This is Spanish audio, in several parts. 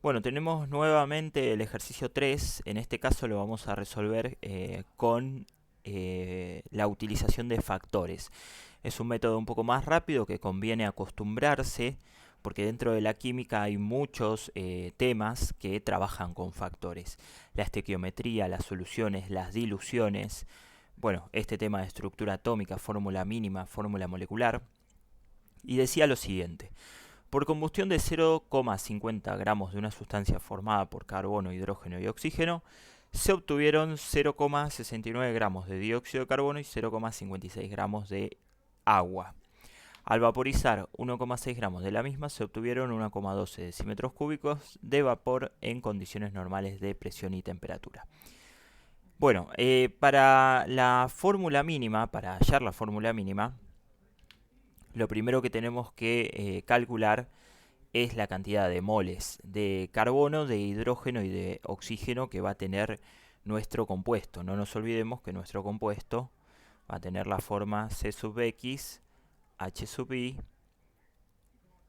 Bueno, tenemos nuevamente el ejercicio 3. En este caso lo vamos a resolver con la utilización de factores. Es un método un poco más rápido que conviene acostumbrarse porque dentro de la química hay muchos temas que trabajan con factores. La estequiometría, las soluciones, las diluciones. Bueno, este tema de estructura atómica, fórmula mínima, fórmula molecular. Y decía lo siguiente. Por combustión de 0,50 gramos de una sustancia formada por carbono, hidrógeno y oxígeno, se obtuvieron 0,69 gramos de dióxido de carbono y 0,56 gramos de agua. Al vaporizar 1,6 gramos de la misma, se obtuvieron 1,12 decímetros cúbicos de vapor en condiciones normales de presión y temperatura. Bueno, para la fórmula mínima, para hallar la fórmula mínima, lo primero que tenemos que calcular es la cantidad de moles de carbono, de hidrógeno y de oxígeno que va a tener nuestro compuesto. No nos olvidemos que nuestro compuesto va a tener la forma C sub X, H sub I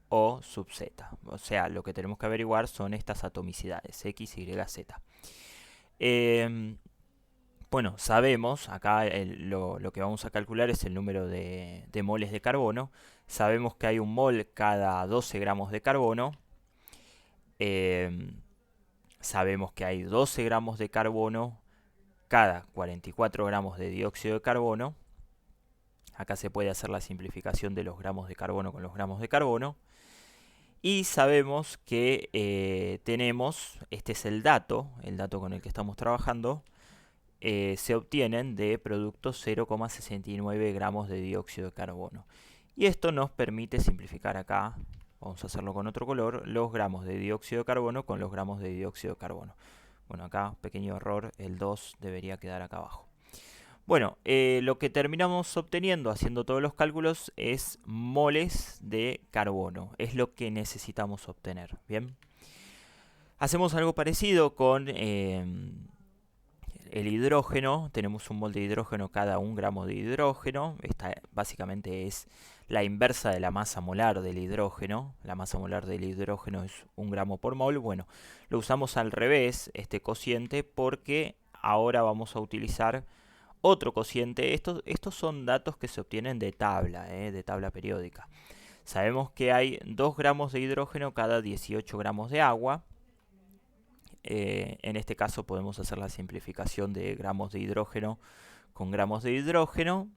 o sub Z. O sea, lo que tenemos que averiguar son estas atomicidades, X, Y, Z. Bueno, sabemos, acá lo que vamos a calcular es el número de moles de carbono. Sabemos que hay un mol cada 12 gramos de carbono. Sabemos que hay 12 gramos de carbono cada 44 gramos de dióxido de carbono. Acá se puede hacer la simplificación de los gramos de carbono con los gramos de carbono. Y sabemos que tenemos, este es el dato con el que estamos trabajando, se obtienen de productos 0,69 gramos de dióxido de carbono. Y esto nos permite simplificar acá, vamos a hacerlo con otro color, los gramos de dióxido de carbono con los gramos de dióxido de carbono. Bueno, acá, pequeño error, el 2 debería quedar acá abajo. Bueno, lo que terminamos obteniendo haciendo todos los cálculos es moles de carbono. Es lo que necesitamos obtener. Bien. Hacemos algo parecido con el hidrógeno. Tenemos un mol de hidrógeno cada 1 gramo de hidrógeno. Esta básicamente es la inversa de la masa molar del hidrógeno. La masa molar del hidrógeno es 1 gramo por mol. Bueno, lo usamos al revés, este cociente, porque ahora vamos a utilizar otro cociente. Estos son datos que se obtienen de tabla periódica. Sabemos que hay 2 gramos de hidrógeno cada 18 gramos de agua. En este caso podemos hacer la simplificación de gramos de hidrógeno con gramos de hidrógeno.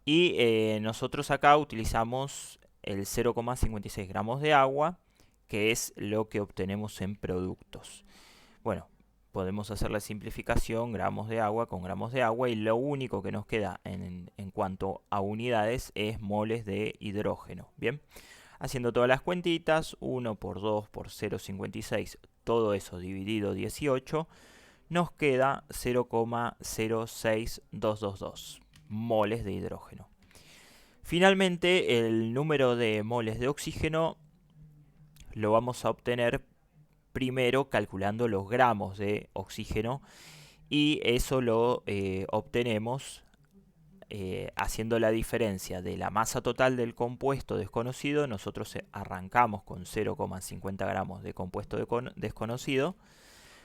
Y nosotros acá utilizamos el 0,56 gramos de agua, que es lo que obtenemos en productos. Bueno, podemos hacer la simplificación gramos de agua con gramos de agua y lo único que nos queda en cuanto a unidades es moles de hidrógeno. Bien, haciendo todas las cuentitas, 1 por 2 por 0,56, todo eso dividido 18, nos queda 0,06222 moles de hidrógeno. Finalmente, el número de moles de oxígeno lo vamos a obtener primero calculando los gramos de oxígeno y eso lo obtenemos haciendo la diferencia de la masa total del compuesto desconocido. Nosotros arrancamos con 0,50 gramos de compuesto desconocido.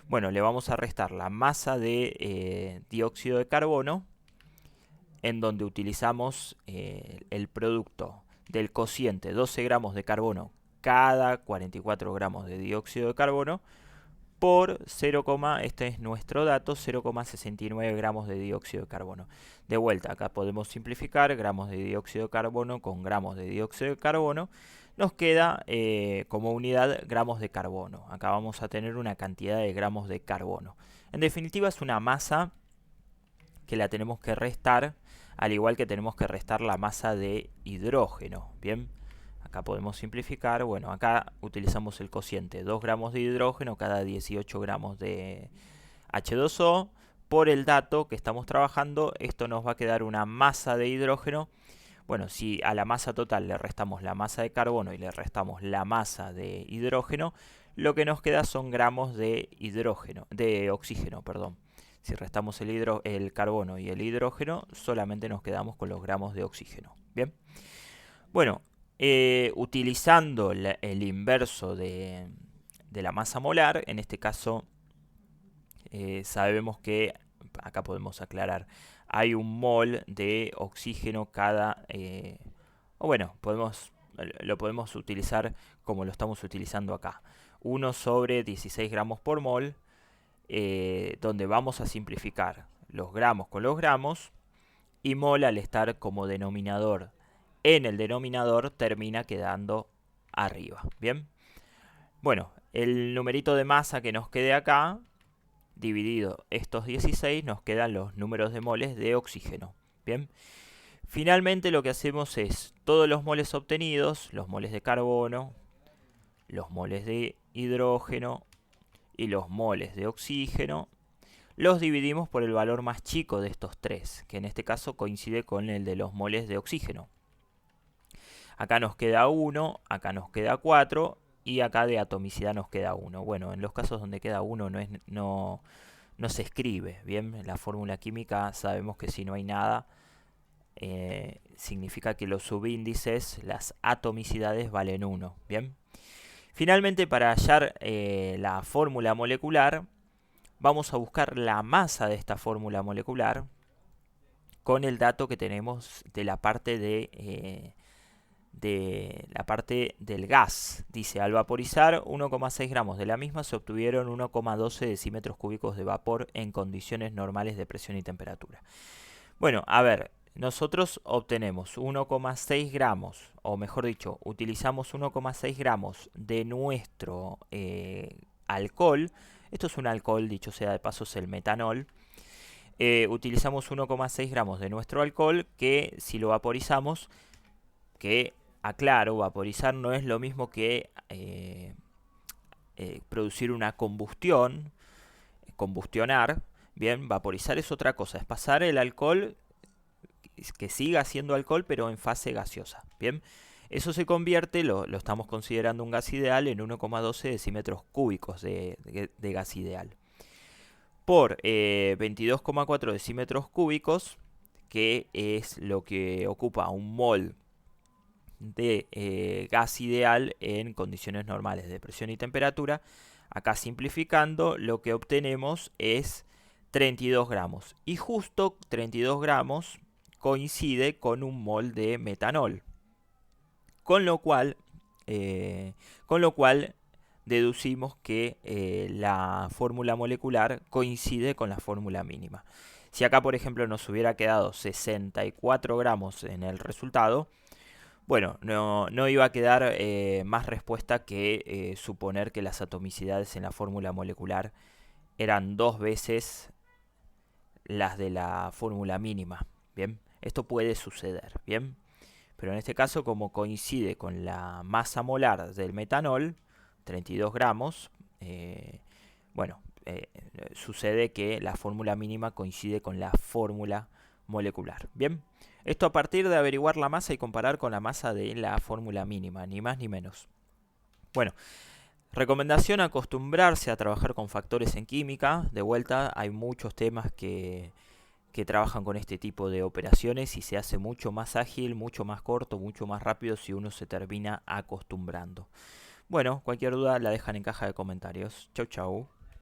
Bueno, le vamos a restar la masa de dióxido de carbono, en donde utilizamos el producto del cociente 12 gramos de carbono cada 44 gramos de dióxido de carbono por 0, este es nuestro dato, 0,69 gramos de dióxido de carbono. De vuelta, acá podemos simplificar gramos de dióxido de carbono con gramos de dióxido de carbono. Nos queda como unidad gramos de carbono. Acá vamos a tener una cantidad de gramos de carbono. En definitiva es una masa que la tenemos que restar, al igual que tenemos que restar la masa de hidrógeno. Bien. Acá podemos simplificar, bueno, acá utilizamos el cociente 2 gramos de hidrógeno cada 18 gramos de H2O. Por el dato que estamos trabajando, esto nos va a quedar una masa de hidrógeno. Bueno, si a la masa total le restamos la masa de carbono y le restamos la masa de hidrógeno, lo que nos queda son gramos de hidrógeno, de oxígeno, perdón. Si restamos el carbono y el hidrógeno, solamente nos quedamos con los gramos de oxígeno. Bien. Bueno, utilizando el inverso de la masa molar. En este caso sabemos que, acá podemos aclarar, hay un mol de oxígeno cada, o bueno, lo podemos utilizar como lo estamos utilizando acá. 1 sobre 16 gramos por mol, donde vamos a simplificar los gramos con los gramos, y mol, al estar como denominador en el denominador, termina quedando arriba. Bien, bueno, el numerito de masa que nos quede acá, dividido estos 16, nos quedan los números de moles de oxígeno. Bien, finalmente lo que hacemos es todos los moles obtenidos, los moles de carbono, los moles de hidrógeno y los moles de oxígeno, los dividimos por el valor más chico de estos tres, que en este caso coincide con el de los moles de oxígeno. Acá nos queda 1, acá nos queda 4 y acá de atomicidad nos queda 1. Bueno, en los casos donde queda 1 no se escribe. Bien, en la fórmula química sabemos que si no hay nada, significa que los subíndices, las atomicidades, valen 1. Bien, finalmente, para hallar la fórmula molecular, vamos a buscar la masa de esta fórmula molecular con el dato que tenemos de la parte del gas. Dice, al vaporizar 1,6 gramos de la misma se obtuvieron 1,12 decímetros cúbicos de vapor en condiciones normales de presión y temperatura. Bueno, a ver, nosotros obtenemos 1,6 gramos, o mejor dicho, utilizamos 1,6 gramos de nuestro alcohol. Esto es un alcohol, dicho sea de paso, es el metanol. Utilizamos 1,6 gramos de nuestro alcohol, que si lo vaporizamos, que aclaro, vaporizar no es lo mismo que producir una combustión, combustionar. Bien, vaporizar es otra cosa, es pasar el alcohol, que siga siendo alcohol, pero en fase gaseosa. Bien, eso se convierte, lo estamos considerando un gas ideal, en 1,12 decímetros cúbicos de gas ideal. Por 22,4 decímetros cúbicos, que es lo que ocupa un mol de gas ideal en condiciones normales de presión y temperatura. Acá, simplificando, lo que obtenemos es 32 gramos. Y justo 32 gramos coincide con un mol de metanol. Con lo cual deducimos que la fórmula molecular coincide con la fórmula mínima. Si acá, por ejemplo, nos hubiera quedado 64 gramos en el resultado, bueno, no iba a quedar más respuesta que suponer que las atomicidades en la fórmula molecular eran 2 veces las de la fórmula mínima. Bien, esto puede suceder. Bien, pero en este caso, como coincide con la masa molar del metanol, 32 gramos, bueno, sucede que la fórmula mínima coincide con la fórmula molecular. Bien, esto a partir de averiguar la masa y comparar con la masa de la fórmula mínima, ni más ni menos. Bueno, recomendación: acostumbrarse a trabajar con factores en química. De vuelta, hay muchos temas que trabajan con este tipo de operaciones y se hace mucho más ágil, mucho más corto, mucho más rápido si uno se termina acostumbrando. Bueno, cualquier duda la dejan en caja de comentarios. Chau, chau.